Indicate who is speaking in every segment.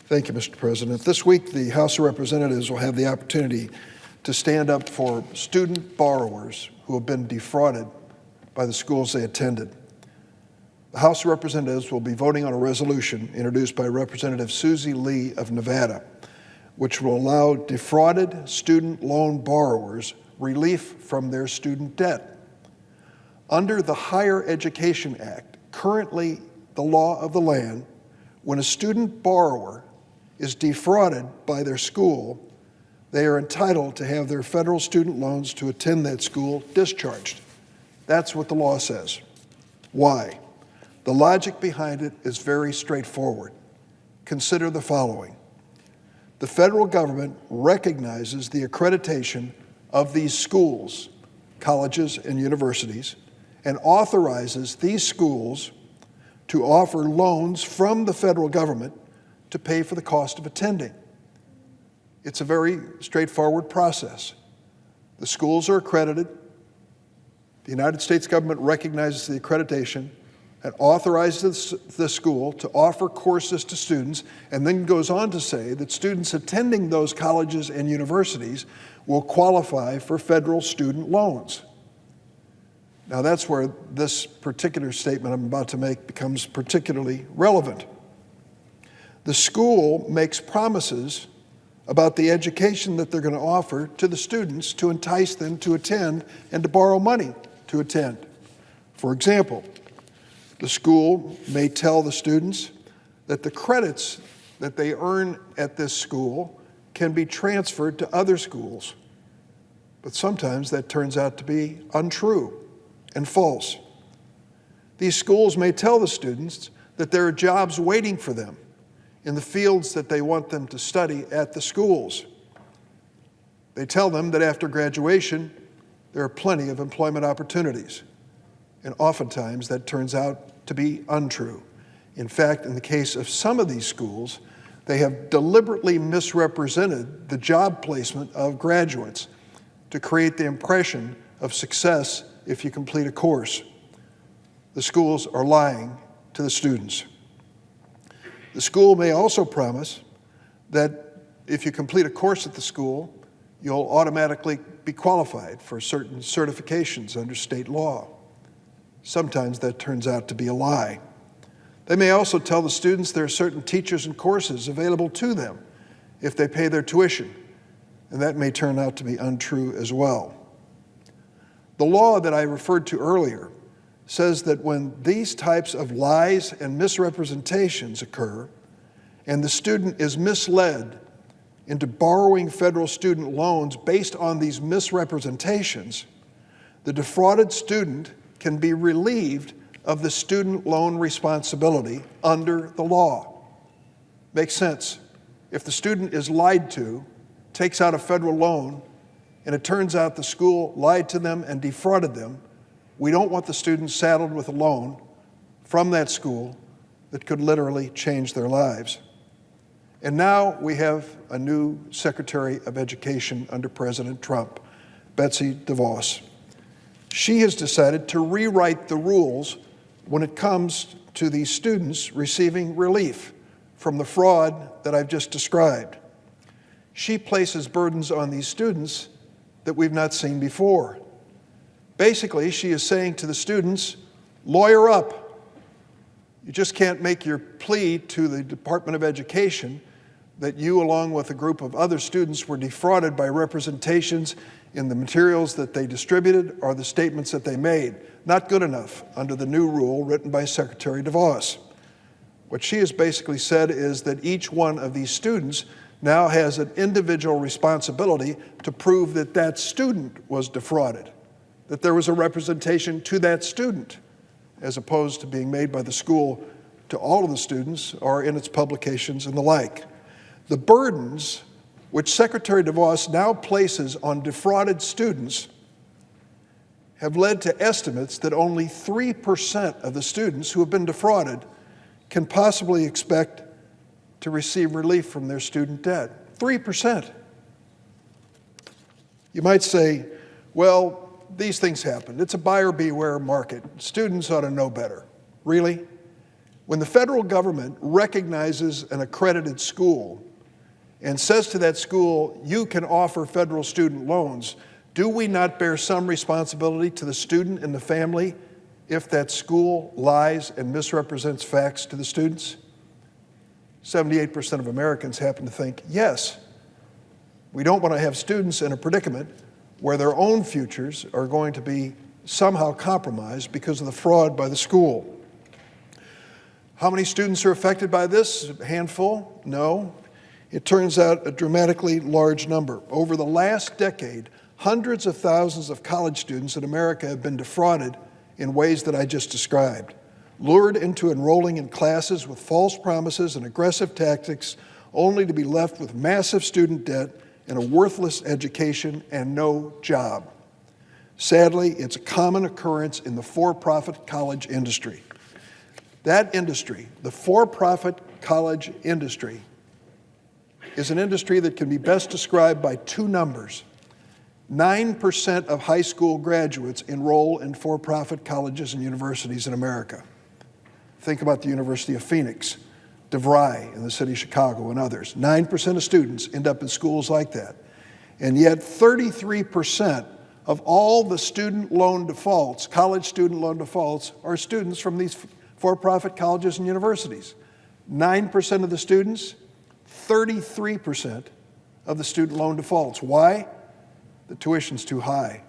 Speaker 1: Thank you, Mr. President. This week, the House of Representatives will have the opportunity to stand up for student borrowers who have been defrauded by the schools they attended. The House of Representatives will be voting on a resolution introduced by Representative Susie Lee of Nevada, which will allow defrauded student loan borrowers relief from their student debt. Under the Higher Education Act, currently the law of the land, when a student borrower is defrauded by their school, they are entitled to have their federal student loans to attend that school discharged. That's what the law says. Why? The logic behind it is very straightforward. Consider the following. The federal government recognizes the accreditation of these schools, colleges and universities, and authorizes these schools to offer loans from the federal government to pay for the cost of attending. It's a very straightforward process. The schools are accredited. The United States government recognizes the accreditation and authorizes the school to offer courses to students, and then goes on to say that students attending those colleges and universities will qualify for federal student loans. Now that's where this particular statement I'm about to make becomes particularly relevant. The school makes promises about the education that they're going to offer to the students to entice them to attend and to borrow money to attend. For example, the school may tell the students that the credits that they earn at this school can be transferred to other schools, but sometimes that turns out to be untrue and false. These schools may tell the students that there are jobs waiting for them in the fields that they want them to study at the schools. They tell them that after graduation, there are plenty of employment opportunities. And oftentimes that turns out to be untrue. In fact, in the case of some of these schools, they have deliberately misrepresented the job placement of graduates to create the impression of success if you complete a course. The schools are lying to the students. The school may also promise that if you complete a course at the school, you'll automatically be qualified for certain certifications under state law. Sometimes that turns out to be a lie. They may also tell the students there are certain teachers and courses available to them if they pay their tuition, and that may turn out to be untrue as well. The law that I referred to earlier says that when these types of lies and misrepresentations occur, and the student is misled into borrowing federal student loans based on these misrepresentations, the defrauded student can be relieved of the student loan responsibility under the law. Makes sense. If the student is lied to, takes out a federal loan, and it turns out the school lied to them and defrauded them, we don't want the students saddled with a loan from that school that could literally change their lives. And now we have a new Secretary of Education under President Trump, Betsy DeVos. She has decided to rewrite the rules when it comes to these students receiving relief from the fraud that I've just described. She places burdens on these students that we've not seen before. Basically, she is saying to the students, lawyer up. You just can't make your plea to the Department of Education that you, along with a group of other students, were defrauded by representations in the materials that they distributed or the statements that they made. Not good enough under the new rule written by Secretary DeVos. What she has basically said is that each one of these students now has an individual responsibility to prove that that student was defrauded, that there was a representation to that student, as opposed to being made by the school to all of the students or in its publications and the like. The burdens which Secretary DeVos now places on defrauded students have led to estimates that only 3% of the students who have been defrauded can possibly expect to receive relief from their student debt. 3%. You might say, well, these things happen. It's a buyer beware market. Students ought to know better. Really? When the federal government recognizes an accredited school and says to that school, you can offer federal student loans, do we not bear some responsibility to the student and the family if that school lies and misrepresents facts to the students? 78% of Americans happen to think, yes. We don't want to have students in a predicament where their own futures are going to be somehow compromised because of the fraud by the school. How many students are affected by this? A handful? No. It turns out a dramatically large number. Over the last decade, hundreds of thousands of college students in America have been defrauded in ways that I just described, lured into enrolling in classes with false promises and aggressive tactics, only to be left with massive student debt and a worthless education and no job. Sadly, it's a common occurrence in the for-profit college industry. That industry, the for-profit college industry, is an industry that can be best described by two numbers. 9% of high school graduates enroll in for-profit colleges and universities in America. Think about the University of Phoenix, DeVry in the city of Chicago, and others. 9% of students end up in schools like that. And yet 33% of all the student loan defaults, college student loan defaults, are students from these for-profit colleges and universities. 9% of the students, 33% of the student loan defaults. Why? The tuition's too high.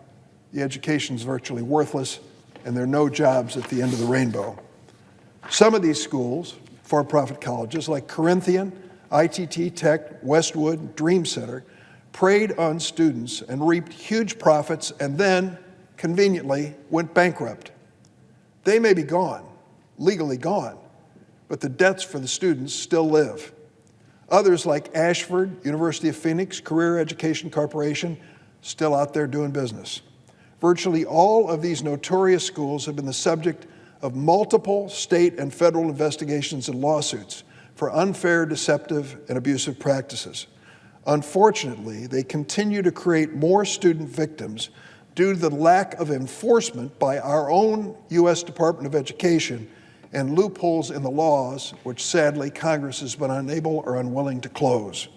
Speaker 1: The education's virtually worthless, and there are no jobs at the end of the rainbow. Some of these schools, for-profit colleges like Corinthian, ITT Tech, Westwood, Dream Center, preyed on students and reaped huge profits and then, conveniently, went bankrupt. They may be gone, legally gone, but the debts for the students still live. Others like Ashford, University of Phoenix, Career Education Corporation, still out there doing business. Virtually all of these notorious schools have been the subject of multiple state and federal investigations and lawsuits for unfair, deceptive, and abusive practices. Unfortunately, they continue to create more student victims due to the lack of enforcement by our own U.S. Department of Education and loopholes in the laws, which sadly Congress has been unable or unwilling to close.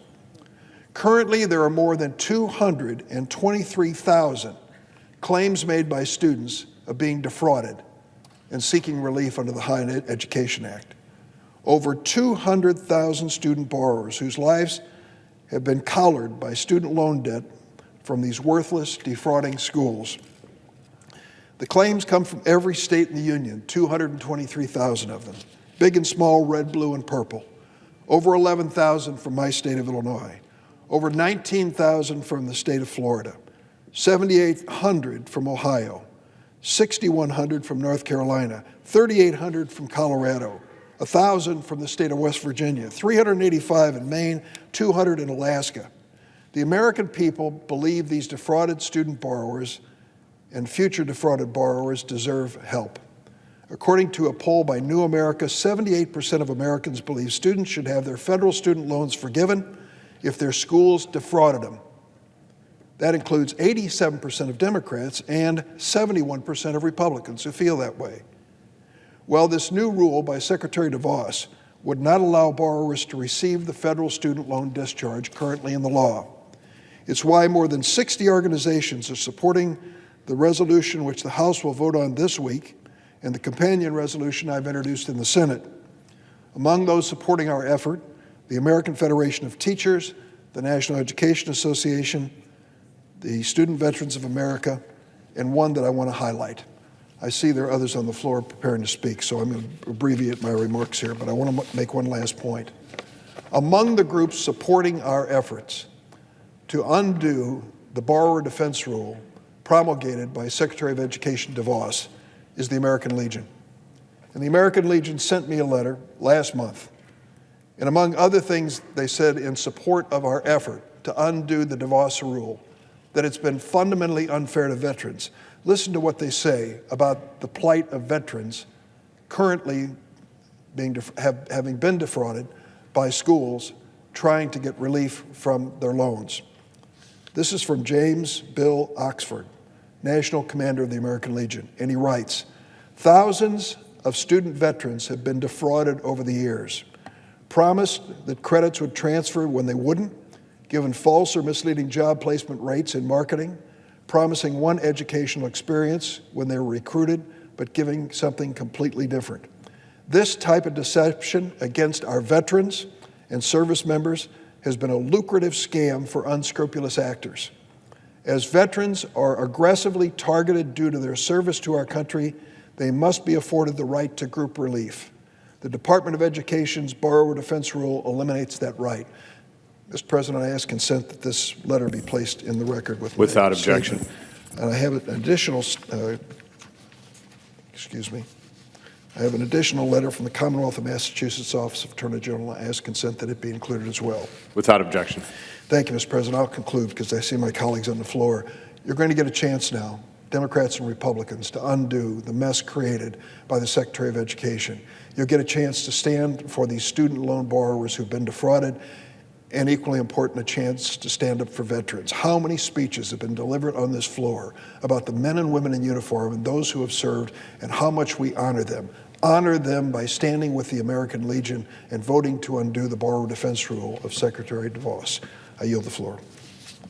Speaker 1: Currently, there are more than 223,000 claims made by students of being defrauded and seeking relief under the Higher Education Act. Over 200,000 student borrowers whose lives have been collared by student loan debt from these worthless, defrauding schools. The claims come from every state in the union, 223,000 of them, big and small, red, blue, and purple. Over 11,000 from my state of Illinois. Over 19,000 from the state of Florida. 7,800 from Ohio. 6,100 from North Carolina. 3,800 from Colorado. 1,000 from the state of West Virginia. 385 in Maine. 200 in Alaska. The American people believe these defrauded student borrowers and future defrauded borrowers deserve help. According to a poll by New America, 78% of Americans believe students should have their federal student loans forgiven if their schools defrauded them. That includes 87% of Democrats and 71% of Republicans who feel that way. Well, this new rule by Secretary DeVos would not allow borrowers to receive the federal student loan discharge currently in the law. It's why more than 60 organizations are supporting the resolution which the House will vote on this week and the companion resolution I've introduced in the Senate. Among those supporting our effort, the American Federation of Teachers, the National Education Association, the Student Veterans of America, and one that I want to highlight. I see there are others on the floor preparing to speak, so I'm going to abbreviate my remarks here, but I want to make one last point. Among the groups supporting our efforts to undo the borrower defense rule promulgated by Secretary of Education DeVos is the American Legion. And the American Legion sent me a letter last month. And among other things, they said in support of our effort to undo the DeVos rule, that it's been fundamentally unfair to veterans. Listen to what they say about the plight of veterans currently having been defrauded by schools trying to get relief from their loans. This is from James Bill Oxford, National Commander of the American Legion, and he writes, "Thousands of student veterans have been defrauded over the years. Promised that credits would transfer when they wouldn't, given false or misleading job placement rates in marketing, promising one educational experience when they were recruited, but giving something completely different. This type of deception against our veterans and service members has been a lucrative scam for unscrupulous actors. As veterans are aggressively targeted due to their service to our country, they must be afforded the right to group relief. The Department of Education's borrower defense rule eliminates that right. Mr. President, I ask consent that this letter be placed in the record
Speaker 2: without objection.
Speaker 1: And I have an additional, I have an additional letter from the Commonwealth of Massachusetts Office of Attorney General. I ask consent that it be included as well.
Speaker 2: Without objection.
Speaker 1: Thank you, Mr. President. I'll conclude because I see my colleagues on the floor. You're going to get a chance now, Democrats and Republicans, to undo the mess created by the Secretary of Education. You'll get a chance to stand for these student loan borrowers who've been defrauded, and equally important, a chance to stand up for veterans. How many speeches have been delivered on this floor about the men and women in uniform and those who have served and how much we honor them? Honor them by standing with the American Legion and voting to undo the borrower defense rule of Secretary DeVos. I yield the floor.